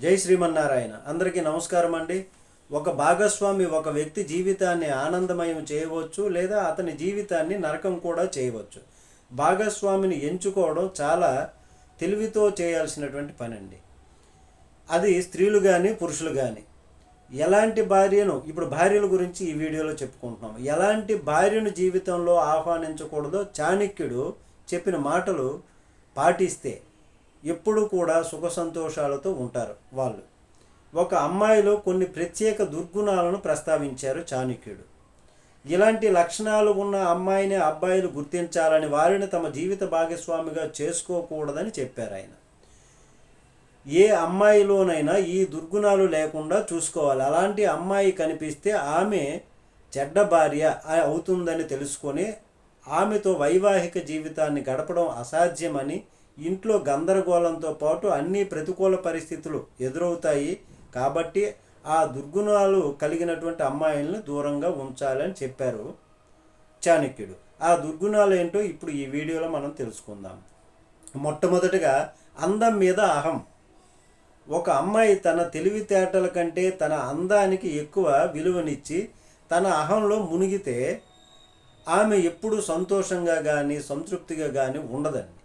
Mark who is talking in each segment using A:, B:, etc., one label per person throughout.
A: జై శ్రీమన్నారాయణ. అందరికీ నమస్కారం అండి. ఒక భాగస్వామి ఒక వ్యక్తి జీవితాన్ని ఆనందమయం చేయవచ్చు, లేదా అతని జీవితాన్ని నరకం కూడా చేయవచ్చు. భాగస్వామిని ఎంచుకోవడం చాలా తెలివితో చేయాల్సినటువంటి పని అండి. అది స్త్రీలు కానీ పురుషులు కానీ. ఎలాంటి భార్యను, ఇప్పుడు భార్యల గురించి ఈ వీడియోలో చెప్పుకుంటున్నాం. ఎలాంటి భార్యను జీవితంలో ఆహ్వానించకూడదో చాణక్యుడు చెప్పిన మాటలు పాటిస్తే ఎప్పుడు కూడా సుఖ సంతోషాలతో ఉంటారు వాళ్ళు. ఒక అమ్మాయిలో కొన్ని ప్రత్యేక దుర్గుణాలను ప్రస్తావించారు చాణక్యుడు. ఇలాంటి లక్షణాలు ఉన్న అమ్మాయిని అబ్బాయిలు గుర్తించాలని, వారిని తమ జీవిత భాగస్వామిగా చేసుకోకూడదని చెప్పారు ఆయన. ఏ అమ్మాయిలోనైనా ఈ దుర్గుణాలు లేకుండా చూసుకోవాలి. అలాంటి అమ్మాయి కనిపిస్తే ఆమె చెడ్డ భార్య అవుతుందని తెలుసుకొని ఆమెతో వైవాహిక జీవితాన్ని గడపడం అసాధ్యమని, ఇంట్లో గందరగోళంతో పాటు అన్ని ప్రతికూల పరిస్థితులు ఎదురవుతాయి కాబట్టి ఆ దుర్గుణాలు కలిగినటువంటి అమ్మాయిలను దూరంగా ఉంచాలని చెప్పారు చాణక్యుడు. ఆ దుర్గుణాలు ఏంటో ఇప్పుడు ఈ వీడియోలో మనం తెలుసుకుందాం. మొట్టమొదటిగా అందం మీద అహం. ఒక అమ్మాయి తన తెలివితేటల కంటే తన అందానికి ఎక్కువ విలువనిచ్చి తన అహంలో మునిగితే ఆమె ఎప్పుడూ సంతోషంగా కానీ సంతృప్తిగా కానీ ఉండదండి.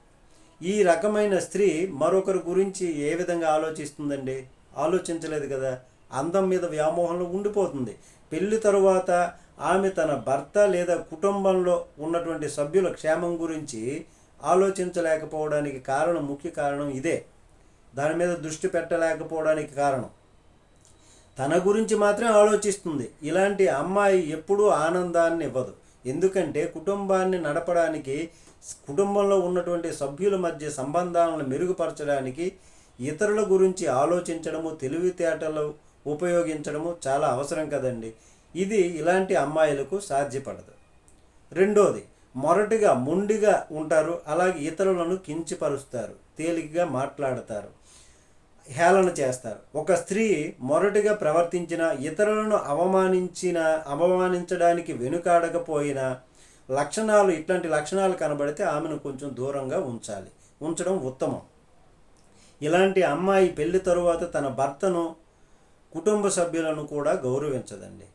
A: ఈ రకమైన స్త్రీ మరొకరి గురించి ఏ విధంగా ఆలోచిస్తుందండి? ఆలోచించలేదు కదా. అందం మీద వ్యామోహంలో ఉండిపోతుంది. పెళ్లి తరువాత ఆమె తన భర్త లేదా కుటుంబంలో ఉన్నటువంటి సభ్యుల క్షేమం గురించి ఆలోచించలేకపోవడానికి ముఖ్య కారణం ఇదే. దాని మీద దృష్టి పెట్టలేకపోవడానికి కారణం తన గురించి మాత్రమే ఆలోచిస్తుంది. ఇలాంటి అమ్మాయి ఎప్పుడూ ఆనందాన్ని ఇవ్వదు. ఎందుకంటే కుటుంబాన్ని నడపడానికి, కుటుంబంలో ఉన్నటువంటి సభ్యుల మధ్య సంబంధాలను మెరుగుపరచడానికి ఇతరుల గురించి ఆలోచించడము, తెలివితేటలు ఉపయోగించడము చాలా అవసరం కదండి. ఇది ఇలాంటి అమ్మాయిలకు సాధ్యపడదు. రెండోది, మొరటిగా మొండిగా ఉంటారు. అలాగే ఇతరులను కించపరుస్తారు, తేలికగా మాట్లాడతారు, హేళన చేస్తారు. ఒక స్త్రీ మొరటిగా ప్రవర్తించిన, ఇతరులను అవమానించడానికి వెనుకాడకపోయినా ఇట్లాంటి లక్షణాలు కనబడితే ఆమెను కొంచెం దూరంగా ఉంచడం ఉత్తమం. ఇలాంటి అమ్మాయి పెళ్లి తరువాత తన భర్తను, కుటుంబ సభ్యులను కూడా గౌరవించదండి.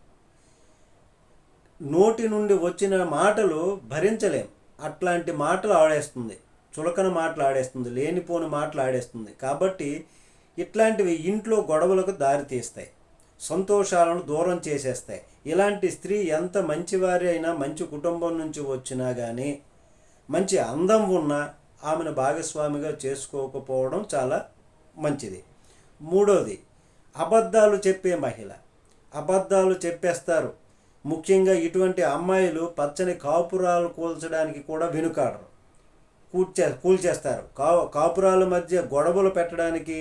A: నోటి నుండి వచ్చిన మాటలు భరించలేం. అట్లాంటి మాటలు ఆడేస్తుంది, చులకన మాటలు ఆడేస్తుంది, లేనిపోని మాటలు ఆడేస్తుంది. కాబట్టి ఇట్లాంటివి ఇంట్లో గొడవలకు దారితీస్తాయి, సంతోషాలను దూరం చేసేస్తాయి. ఇలాంటి స్త్రీ ఎంత మంచివారి అయినా, మంచి కుటుంబం నుంచి వచ్చినా కానీ, మంచి అందం ఉన్నా ఆమెను భాగస్వామిగా చేసుకోకపోవడం చాలా మంచిది. మూడోది, అబద్ధాలు చెప్పే మహిళ. అబద్ధాలు చెప్పేస్తారు. ముఖ్యంగా ఇటువంటి అమ్మాయిలు పచ్చని కాపురాలు కూల్చడానికి కూడా వెనుకాడరు, కూల్చేస్తారు. కాపురాల మధ్య గొడవలు పెట్టడానికి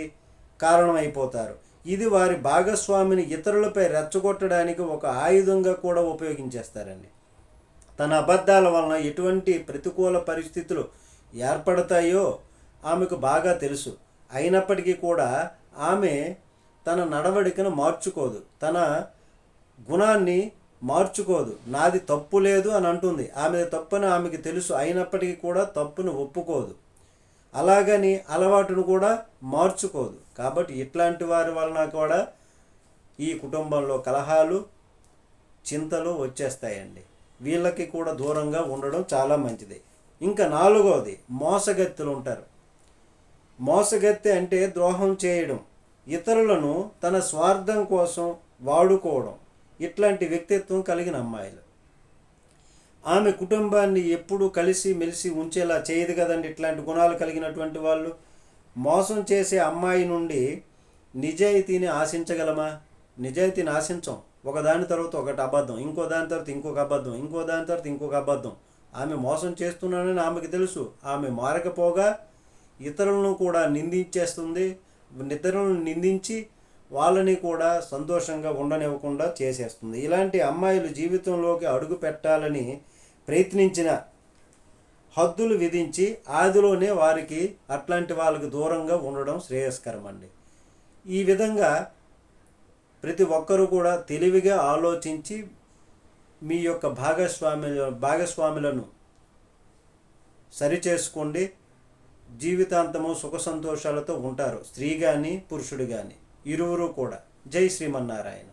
A: కారణమైపోతారు. ఇది వారి భాగస్వామిని ఇతరులపై రెచ్చగొట్టడానికి ఒక ఆయుధంగా కూడా ఉపయోగించేస్తారండి. తన అబద్ధాల వలన ఎటువంటి ప్రతికూల పరిస్థితులు ఏర్పడతాయో ఆమెకు బాగా తెలుసు. అయినప్పటికీ కూడా ఆమె తన నడవడికను మార్చుకోదు, తన గుణాన్ని మార్చుకోదు. నాది తప్పు లేదు అని అంటుంది. ఆమె తప్పని ఆమెకి తెలుసు, అయినప్పటికీ కూడా తప్పును ఒప్పుకోదు. అలాగని అలవాటును కూడా మార్చుకోదు. కాబట్టి ఇట్లాంటి వారి వలన కూడా ఈ కుటుంబంలో కలహాలు, చింతలు వచ్చేస్తాయండి. వీళ్ళకి కూడా దూరంగా ఉండడం చాలా మంచిది. ఇంకా నాలుగవది, మోసగత్తెలు ఉంటారు. మోసగత్తె అంటే ద్రోహం చేయడం, ఇతరులను తన స్వార్థం కోసం వాడుకోవడం. ఇట్లాంటి వ్యక్తిత్వం కలిగిన అమ్మాయిలు. ఆమె కుటుంబాన్ని ఎప్పుడూ కలిసి మెలిసి ఉంచేలా చేయదు కదండి. ఇట్లాంటి గుణాలు కలిగినటువంటి వాళ్ళు. మోసం చేసే అమ్మాయి నుండి నిజాయితీని ఆశించగలమా? నిజాయితీని ఆశించం. ఒకదాని తర్వాత ఒకటి అబద్ధం, ఇంకో దాని తర్వాత ఇంకొక అబద్ధం, ఇంకో దాని తర్వాత ఇంకొక అబద్ధం. ఆమె మోసం చేస్తున్నానని ఆమెకు తెలుసు. ఆమె మారకపోగా ఇతరులను కూడా నిందించేస్తుంది. ఇతరులను నిందించి వాళ్ళని కూడా సంతోషంగా ఉండనివ్వకుండా చేసేస్తుంది. ఇలాంటి అమ్మాయిలు జీవితంలోకి అడుగు పెట్టాలని ప్రయత్నించిన హద్దులు విధించి ఆదిలోనే వారికి అట్లాంటి వాళ్ళకి దూరంగా ఉండడం శ్రేయస్కరం అండి. ఈ విధంగా ప్రతి ఒక్కరూ కూడా తెలివిగా ఆలోచించి మీ యొక్క భాగస్వాములను సరిచేసుకోండి. జీవితాంతము సుఖ సంతోషాలతో ఉంటారు, స్త్రీ కానీ పురుషుడు కానీ. ఇరువురు కూడా. జై శ్రీమన్నారాయణ.